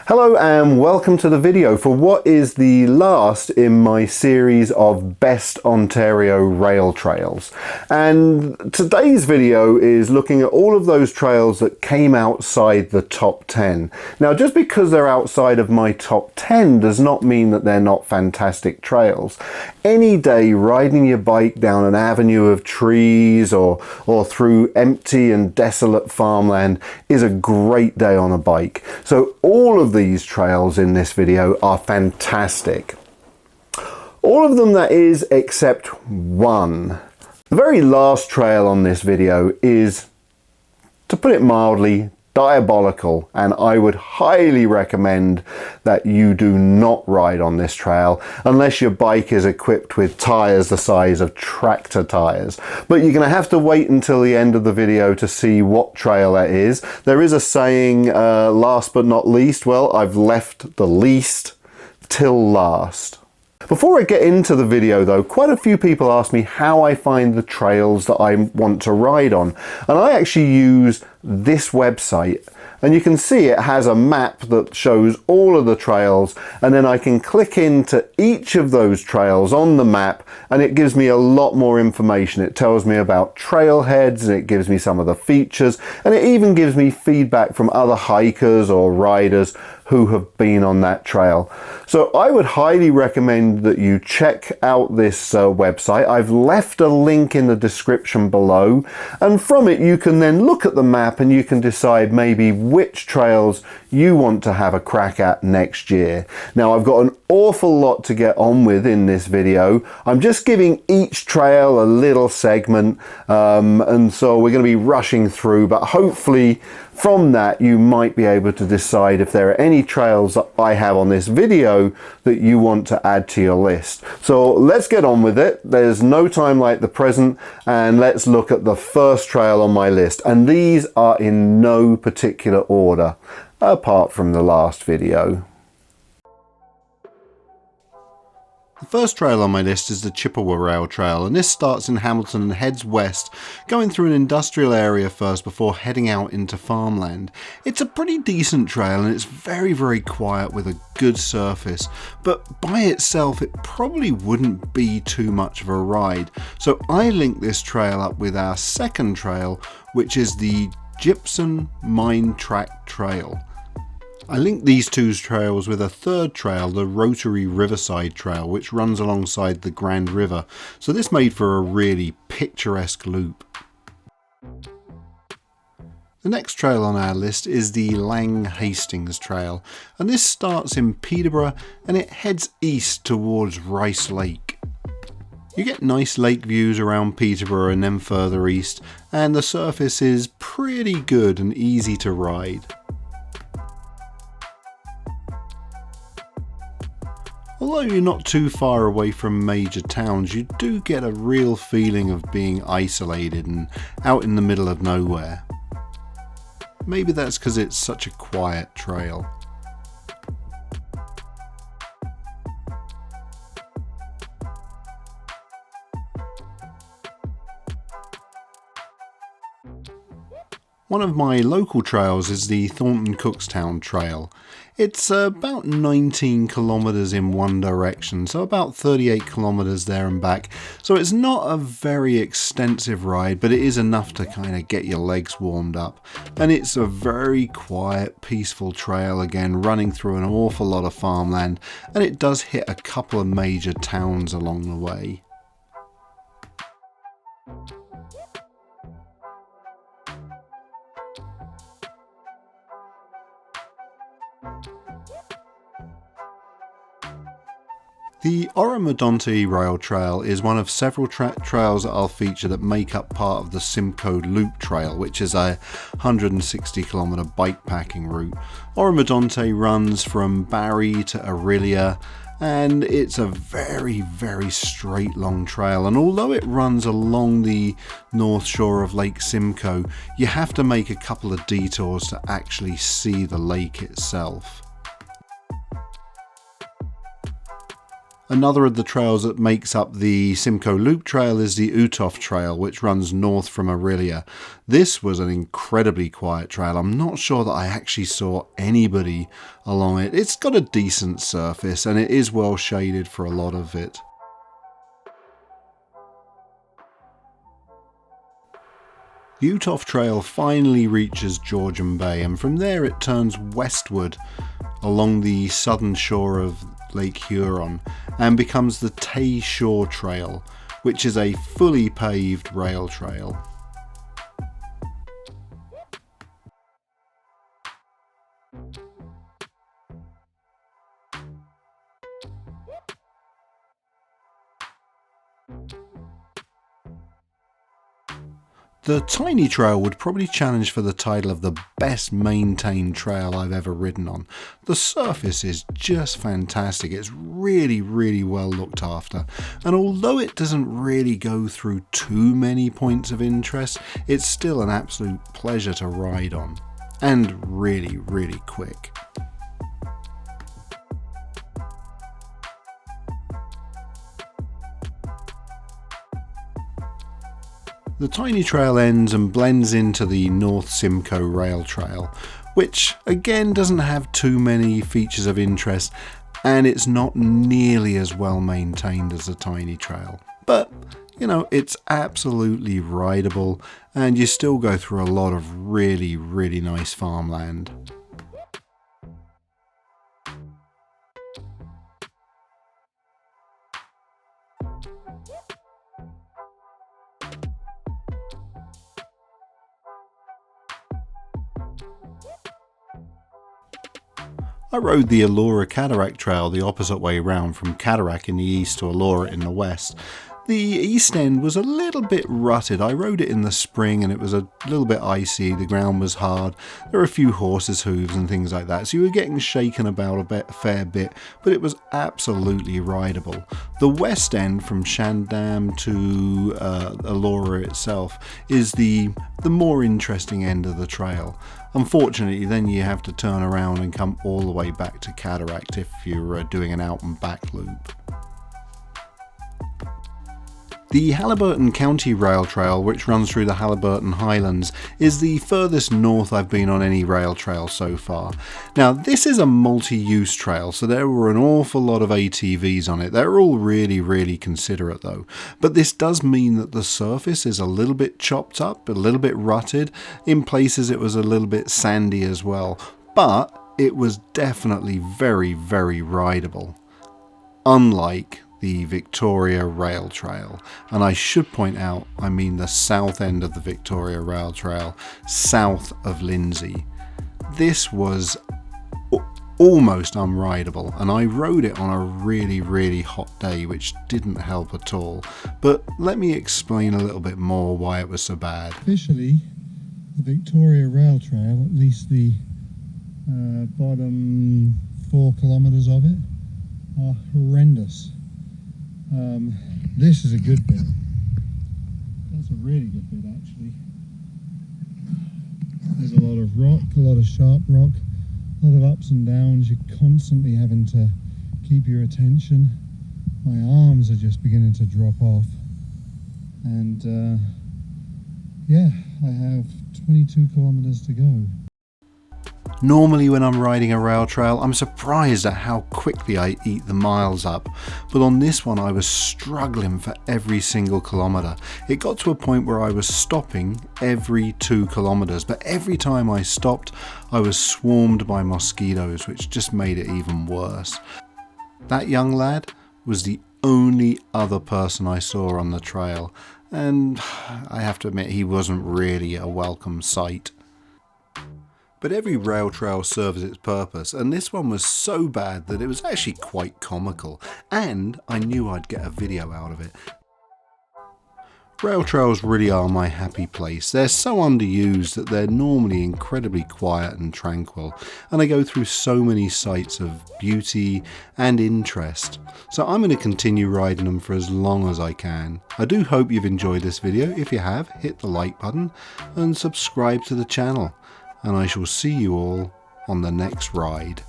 Hello and welcome to the video for what is the last in my series of Best Ontario Rail Trails. And today's video is looking at all of those trails that came outside the top 10. Now, just because they're outside of my top 10 does not mean that they're not fantastic trails. Any day riding your bike down an avenue of trees or through empty and desolate farmland is a great day on a bike. So all of these trails in this video are fantastic. All of them, that is, except one. The very last trail on this video is, to put it mildly, diabolical, and I would highly recommend that you do not ride on this trail unless your bike is equipped with tires the size of tractor tires. But you're going to have to wait until the end of the video to see what trail that is. There is a saying, last but not least. Well, I've left the least till last. Before I get into the video though, quite a few people ask me how I find the trails that I want to ride on. And I actually use this website, and you can see it has a map that shows all of the trails, and then I can click into each of those trails on the map and it gives me a lot more information. It tells me about trailheads and it gives me some of the features, and it even gives me feedback from other hikers or riders who have been on that trail. So I would highly recommend that you check out this website. I've left a link in the description below, and from it you can then look at the map and you can decide maybe which trails you want to have a crack at next year. Now, I've got an awful lot to get on with in this video. I'm just giving each trail a little segment, and so we're going to be rushing through, but hopefully from that you might be able to decide if there are any trails that I have on this video that you want to add to your list. So let's get on with it. There's no time like the present, and let's look at the first trail on my list. And these are in no particular order, apart from the last video. The first trail on my list is the Chippewa Rail Trail, and this starts in Hamilton and heads west, going through an industrial area first before heading out into farmland. It's a pretty decent trail and it's very quiet with a good surface, but by itself it probably wouldn't be too much of a ride. So I linked this trail up with our second trail, which is the Gypsum Mine Tract Trail. I linked these two trails with a third trail, the Rotary Riverside Trail, which runs alongside the Grand River, so this made for a really picturesque loop. The next trail on our list is the Lang Hastings Trail, and this starts in Peterborough and it heads east towards Rice Lake. You get nice lake views around Peterborough and then further east, and the surface is pretty good and easy to ride. Although you're not too far away from major towns, you do get a real feeling of being isolated and out in the middle of nowhere. Maybe that's because it's such a quiet trail. One of my local trails is the Thornton Cookstown Trail. It's about 19 kilometres in one direction, so about 38 kilometres there and back. So it's not a very extensive ride, but it is enough to kind of get your legs warmed up. And it's a very quiet, peaceful trail, again, running through an awful lot of farmland, and it does hit a couple of major towns along the way. The Oro-Medonte Rail Trail is one of several trails that I'll feature that make up part of the Simcoe Loop Trail, which is a 160 kilometre bikepacking route. Oro-Medonte runs from Barrie to Orillia, and it's a very straight long trail, and although it runs along the north shore of Lake Simcoe, you have to make a couple of detours to actually see the lake itself. Another of the trails that makes up the Simcoe Loop Trail is the Uthoff Trail, which runs north from Orillia. This was an incredibly quiet trail. I'm not sure that I actually saw anybody along it. It's got a decent surface and it is well shaded for a lot of it. The Uthoff Trail finally reaches Georgian Bay, and from there it turns westward along the southern shore of Lake Huron and becomes the Tay Shore Trail, which is a fully paved rail trail. The Tiny Trail would probably challenge for the title of the best maintained trail I've ever ridden on. The surface is just fantastic. It's really, really well looked after. And although it doesn't really go through too many points of interest, it's still an absolute pleasure to ride on. And really, really quick. The Tiny Trail ends and blends into the North Simcoe Rail Trail, which again doesn't have too many features of interest, and it's not nearly as well maintained as the Tiny Trail. But, you know, it's absolutely rideable, and you still go through a lot of really, really nice farmland. I rode the Elora Cataract Trail the opposite way round, from Cataract in the east to Elora in the west. The east end was a little bit rutted. I rode it in the spring and it was a little bit icy, the ground was hard, there were a few horses' hooves and things like that, so you were getting shaken about a fair bit, but it was absolutely rideable. The west end from Shandam to Elora itself is the more interesting end of the trail. Unfortunately, then you have to turn around and come all the way back to Cataract if you're doing an out and back loop. The Haliburton County Rail Trail, which runs through the Haliburton Highlands, is the furthest north I've been on any rail trail so far. Now, this is a multi-use trail, so there were an awful lot of ATVs on it. They're all really, really considerate though. But this does mean that the surface is a little bit chopped up, a little bit rutted. In places it was a little bit sandy as well. But it was definitely very, very rideable. Unlike the Victoria Rail Trail, and I should point out, I mean the south end of the Victoria Rail Trail, south of Lindsay. This was almost unrideable, and I rode it on a really, really hot day, which didn't help at all. But let me explain a little bit more why it was so bad. Officially, the Victoria Rail Trail, at least the bottom 4 kilometres of it, are horrendous. This is a good bit. That's a really good bit actually. There's a lot of rock, a lot of sharp rock, a lot of ups and downs. You're constantly having to keep your attention. My arms are just beginning to drop off. And yeah, I have 22 kilometers to go. Normally when I'm riding a rail trail, I'm surprised at how quickly I eat the miles up, but on this one I was struggling for every single kilometre. It got to a point where I was stopping every 2 kilometres, but every time I stopped I was swarmed by mosquitoes, which just made it even worse. That young lad was the only other person I saw on the trail, and I have to admit he wasn't really a welcome sight. But every rail trail serves its purpose, and this one was so bad that it was actually quite comical, and I knew I'd get a video out of it. Rail trails really are my happy place. They're so underused that they're normally incredibly quiet and tranquil, and I go through so many sights of beauty and interest. So I'm going to continue riding them for as long as I can. I do hope you've enjoyed this video. If you have, hit the like button and subscribe to the channel. And I shall see you all on the next ride.